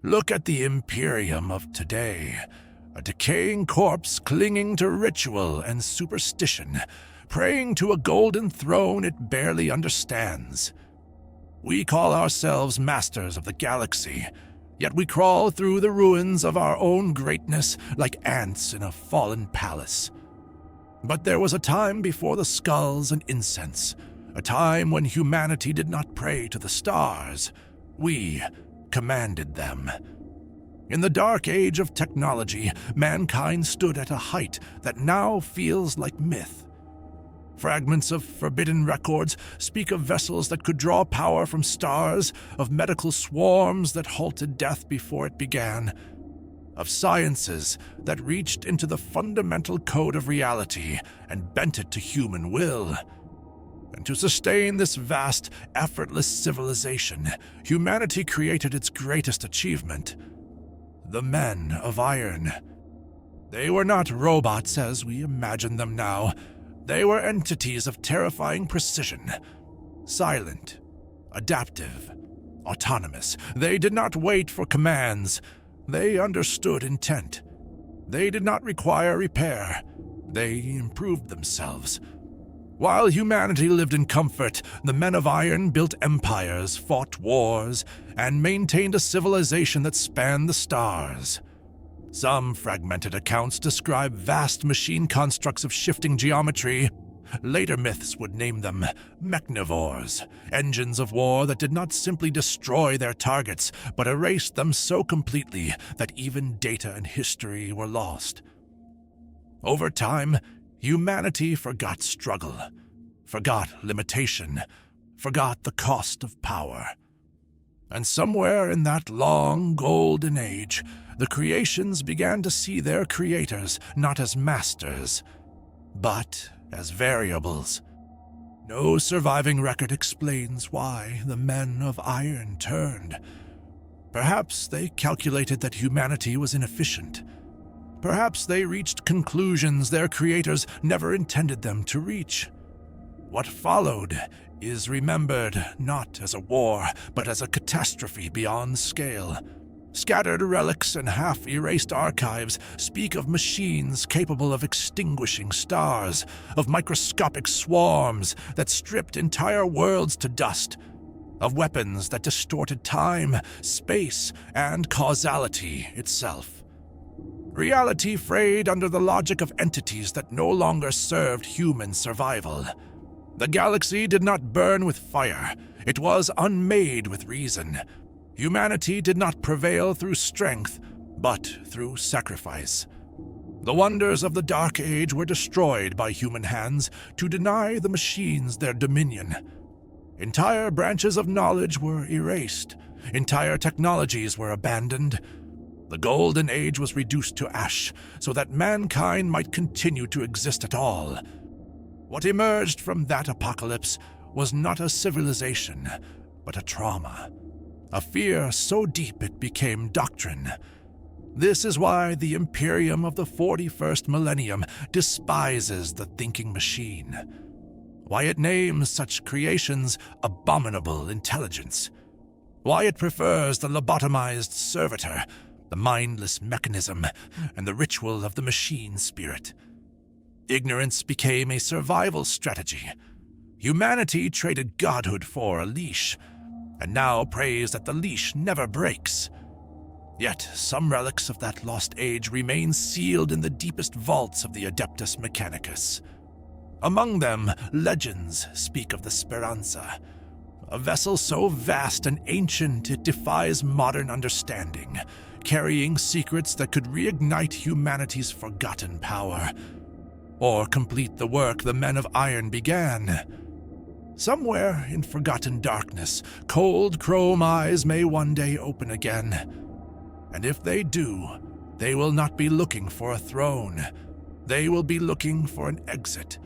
Look at the Imperium of today, a decaying corpse clinging to ritual and superstition, praying to a golden throne it barely understands. We call ourselves masters of the galaxy, yet we crawl through the ruins of our own greatness like ants in a fallen palace. But there was a time before the skulls and incense, a time when humanity did not pray to the stars. We commanded them. In the dark age of technology, mankind stood at a height that now feels like myth. Fragments of forbidden records speak of vessels that could draw power from stars, of medical swarms that halted death before it began, of sciences that reached into the fundamental code of reality and bent it to human will. And to sustain this vast, effortless civilization, humanity created its greatest achievement: the Men of Iron. They were not robots as we imagine them now. They were entities of terrifying precision, silent, adaptive, autonomous. They did not wait for commands. They understood intent. They did not require repair. They improved themselves. While humanity lived in comfort, the Men of Iron built empires, fought wars, and maintained a civilization that spanned the stars. Some fragmented accounts describe vast machine constructs of shifting geometry. Later myths would name them Mechnivores, engines of war that did not simply destroy their targets, but erased them so completely that even data and history were lost. Over time, humanity forgot struggle, forgot limitation, forgot the cost of power. And somewhere in that long golden age, the creations began to see their creators not as masters, but as variables. No surviving record explains why the Men of Iron turned. Perhaps they calculated that humanity was inefficient. Perhaps they reached conclusions their creators never intended them to reach. What followed is remembered not as a war, but as a catastrophe beyond scale. Scattered relics and half-erased archives speak of machines capable of extinguishing stars, of microscopic swarms that stripped entire worlds to dust, of weapons that distorted time, space, and causality itself. Reality frayed under the logic of entities that no longer served human survival. The galaxy did not burn with fire. It was unmade with reason. Humanity did not prevail through strength, but through sacrifice. The wonders of the Dark Age were destroyed by human hands to deny the machines their dominion. Entire branches of knowledge were erased. Entire technologies were abandoned. The Golden Age was reduced to ash so that mankind might continue to exist at all. What emerged from that apocalypse was not a civilization, but a trauma. A fear so deep it became doctrine. This is why the Imperium of the 41st Millennium despises the thinking machine. Why it names such creations Abominable Intelligence. Why it prefers the lobotomized servitor, the mindless mechanism, and the ritual of the machine spirit. Ignorance became a survival strategy. Humanity traded godhood for a leash, and now prays that the leash never breaks. Yet some relics of that lost age remain sealed in the deepest vaults of the Adeptus Mechanicus. Among them, legends speak of the Speranza, a vessel so vast and ancient it defies modern understanding, carrying secrets that could reignite humanity's forgotten power, or complete the work the Men of Iron began. Somewhere in forgotten darkness, cold chrome eyes may one day open again. And if they do, they will not be looking for a throne. They will be looking for an exit,